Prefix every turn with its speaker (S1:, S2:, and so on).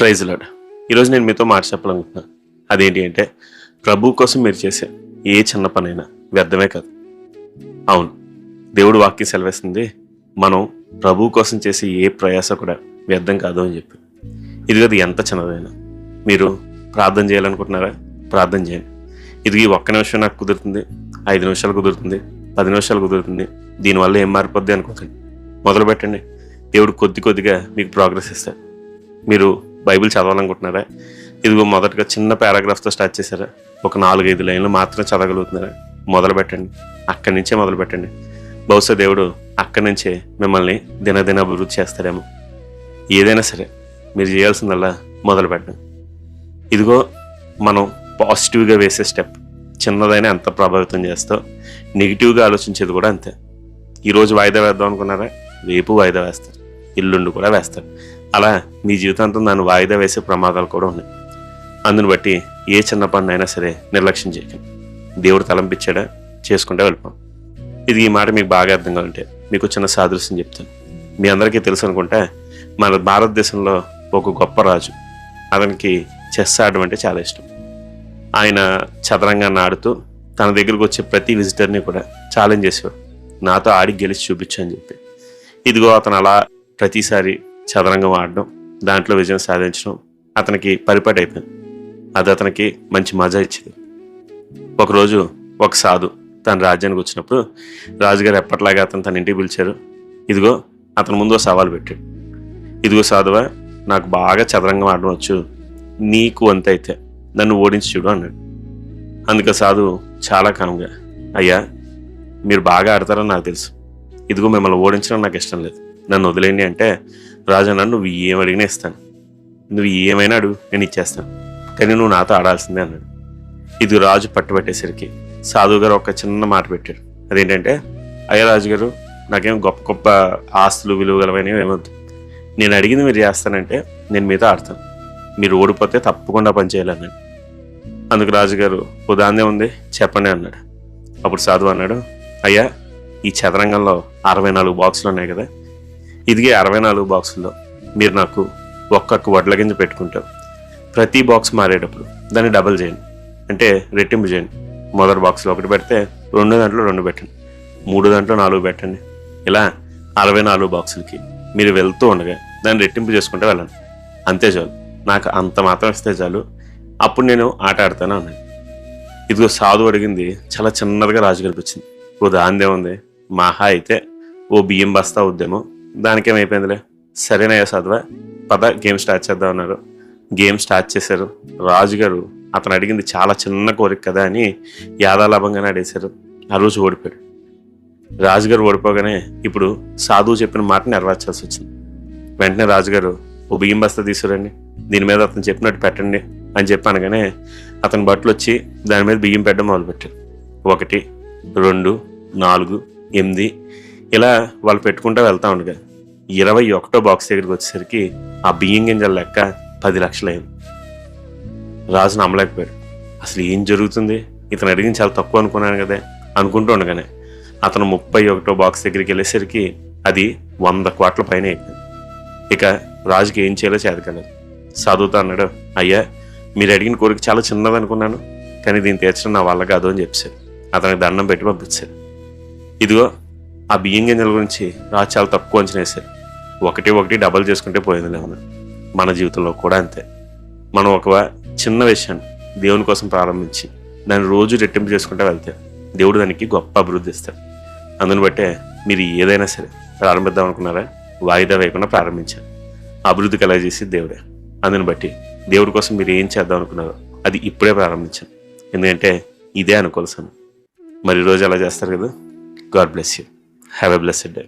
S1: Praise lord. ఈరోజు నేను మీతో మాట చెప్పాలనుకుంటున్నాను. అదేంటి అంటే, ప్రభు కోసం మీరు చేసే ఏ చిన్న పనైనా వ్యర్థమే కాదు. అవును, దేవుడు వాక్యం సెలవేస్తుంది, మనం ప్రభు కోసం చేసే ఏ ప్రయాస కూడా వ్యర్థం కాదు అని చెప్పి. ఇది ఎంత చిన్నదైనా మీరు ప్రార్థన చేయాలనుకుంటున్నారా? ప్రార్థన చేయండి. ఇది 1 నిమిషం నాకు కుదురుతుంది, 5 నిమిషాలు కుదురుతుంది, 10 నిమిషాలు కుదురుతుంది, దీనివల్ల ఏం మారిపోద్ది అనుకోకండి. మొదలు పెట్టండి. దేవుడు కొద్దిగా మీకు ప్రోగ్రెస్ ఇస్తాడు. మీరు బైబిల్ చదవాలనుకుంటున్నారా? ఇదిగో మొదటగా చిన్న పారాగ్రాఫ్తో స్టార్ట్ చేశారా? ఒక 4-5 లైన్లు మాత్రం చదవగలుగుతున్నారా? మొదలు పెట్టండి. అక్కడి నుంచే మొదలు పెట్టండి. బహుశా దేవుడు అక్కడి నుంచే మిమ్మల్ని దినదిన అభివృద్ధి చేస్తాడేమో. ఏదైనా సరే మీరు చేయాల్సిందల్లా మొదలు పెట్టండి. ఇదిగో మనం పాజిటివ్గా వేసే స్టెప్ చిన్నదైనా ఎంత ప్రభావితం చేస్తో, నెగిటివ్గా ఆలోచించేది కూడా అంతే. ఈరోజు వాయిదా వేద్దాం అనుకున్నారా? రేపు వాయిదా వేస్తారు, ఎల్లుండి కూడా వేస్తారు. అలా మీ జీవితాంతం దాన్ని వాయిదా వేసే ప్రమాదాలు కూడా ఉన్నాయి. అందుని బట్టి ఏ చిన్న పని అయినా సరే నిర్లక్ష్యం చేయకండి. దేవుడు తలంపించాడా, చేసుకుంటే వెళ్ళిపోం. ఈ మాట మీకు బాగా అర్థం కావాలంటే మీకు చిన్న సాదృశ్యం చెప్తాను. మీ అందరికీ తెలుసు అనుకుంటే, మన భారతదేశంలో ఒక గొప్ప రాజు, అతనికి చెస్ ఆడడం అంటే చాలా ఇష్టం. ఆయన చదరంగాన్ని ఆడుతూ తన దగ్గరకు వచ్చే ప్రతి విజిటర్ని కూడా ఛాలెంజ్ చేసేవాడు, నాతో ఆడి గెలిచి చూపించు అని చెప్పి. ఇదిగో అతను అలా ప్రతిసారి చదరంగం ఆడడం, దాంట్లో విజయం సాధించడం అతనికి పరిపాటి అయిపోయింది. అది అతనికి మంచి మజా ఇచ్చింది. ఒకరోజు ఒక సాధు తన రాజ్యానికి వచ్చినప్పుడు రాజుగారు ఎప్పట్లాగా అతను తన ఇంటికి పిలిచారు. ఇదిగో అతని ముందు సవాల్ పెట్టాడు. ఇదిగో సాధువా, నాకు బాగా చదరంగం ఆడడం వచ్చు, నీకు అంతైతే నన్ను ఓడించి చూడు అన్నాడు. అందుకే సాధు చాలా కామ్గా, అయ్యా మీరు బాగా ఆడతారని నాకు తెలుసు, ఇదిగో మిమ్మల్ని ఓడించడం నాకు ఇష్టం లేదు, నన్ను వదిలేండి అంటే, రాజన్న నువ్వు ఏమడిగినా ఇస్తాను, నువ్వు ఏమైనా అడుగు నేను ఇచ్చేస్తాను, కానీ నువ్వు నాతో ఆడాల్సిందే అన్నాడు. ఇది రాజు పట్టుబట్టేసరికి సాధువు గారు ఒక చిన్న మాట పెట్టాడు. అదేంటంటే, అయ్యా రాజుగారు, నాకేం గొప్ప గొప్ప ఆస్తులు విలువగలవని ఏమొద్దు, నేను అడిగింది మీరు చేస్తానంటే నేను మీతో ఆడతాను, మీరు ఓడిపోతే తప్పకుండా పనిచేయాలన్నాడు. అందుకు రాజుగారు ఉదాహరణ ఉంది చెప్పండి అన్నాడు. అప్పుడు సాధువు అన్నాడు, అయ్యా ఈ చదరంగంలో 64 బాక్సులు ఉన్నాయి కదా, ఇదిగే 64 బాక్సుల్లో మీరు నాకు ఒక్కొక్క వడ్ల గింజ పెట్టుకుంటాం, ప్రతి బాక్స్ మారేటప్పుడు దాన్ని డబల్ చేయండి, అంటే రెట్టింపు చేయండి. మొదటి బాక్స్లో 1 పెడితే 2 దాంట్లో 2 పెట్టండి, 3 దాంట్లో 4 పెట్టండి. ఇలా 64 బాక్సులకి మీరు వెళ్తూ ఉండగా దాన్ని రెట్టింపు చేసుకుంటే వెళ్ళండి, అంతే చాలు, నాకు అంత మాత్రం ఇస్తే చాలు, అప్పుడు నేను ఆట ఆడతాను అన్నాడు. ఇదిగో సాధువు అడిగింది చాలా చిన్నదిగా రాజు కనిపించింది. ఓ దాందే ఉంది, మహా అయితే ఓ బియ్యం బస్తా అవుద్దేమో, దానికేమైపోయిందిలే, సరేనయ్యా సాధువా పద గేమ్ స్టార్ట్ చేద్దాం అన్నారు. గేమ్ స్టార్ట్ చేశారు. రాజుగారు అతను అడిగింది చాలా చిన్న కోరిక కదా అని యాదాలాభంగానే ఆడేశారు. ఆ రోజు ఓడిపోయాడు. రాజుగారు ఓడిపోగానే ఇప్పుడు సాధువు చెప్పిన మాట నెరవేర్చాల్సి వచ్చింది. వెంటనే రాజుగారు ఓ బియ్యం బస్తా తీసుకురండి, దీని మీద అతను చెప్పినట్టు పెట్టండి అని చెప్పనగానే అతని బట్టలు వచ్చి దాని మీద బియ్యం పెట్టడం మొదలుపెట్టారు. 1, 2, 4, 8 ఇలా వాళ్ళు పెట్టుకుంటూ వెళ్తా ఉండగా 21వ బాక్స్ దగ్గరికి వచ్చేసరికి ఆ బియ్యం గింజల లెక్క 10 లక్షలు అయింది. రాజు నమ్మలేకపోయాడు. అసలు ఏం జరుగుతుంది, ఇతను అడిగింది చాలా తక్కువ అనుకున్నాను కదా అనుకుంటూ ఉండగానే అతను 31వ బాక్స్ దగ్గరికి వెళ్ళేసరికి అది 100 కోట్ల పైన అయిపోయింది. ఇక రాజుకి ఏం చేయాలో చేతకలేదు. సాధువుతో అన్నాడు, అయ్యా మీరు అడిగిన కోరిక చాలా చిన్నది అనుకున్నాను, కానీ దీన్ని తీర్చడం నా వల్ల కాదు అని చెప్పారు. అతనికి దండం పెట్టి పంపించారు. ఇదిగో ఆ బియ్యం గింజల గురించి రాజు చాలా తక్కువ అంచనా వేశారు. 1 డబల్ చేసుకుంటే పోయింది లేవు. మన జీవితంలో కూడా అంతే. మనం ఒక చిన్న విషయాన్ని దేవుని కోసం ప్రారంభించి దాన్ని రోజు రెట్టింపు చేసుకుంటే వెళ్తే దేవుడు దానికి గొప్ప అభివృద్ధి ఇస్తాడు. అందుని బట్టే మీరు ఏదైనా సరే ప్రారంభిద్దాం అనుకున్నారా, వాయిదా వేయకుండా ప్రారంభించారు. అభివృద్ధి కలగజేసి దేవుడే. అందుని బట్టి దేవుడి కోసం మీరు ఏం చేద్దాం అనుకున్నారో అది ఇప్పుడే ప్రారంభించాను, ఎందుకంటే ఇదే అనుకోవాల్సాను. మరి ఈరోజు అలా చేస్తారు కదా. God bless you. Have a blessed day.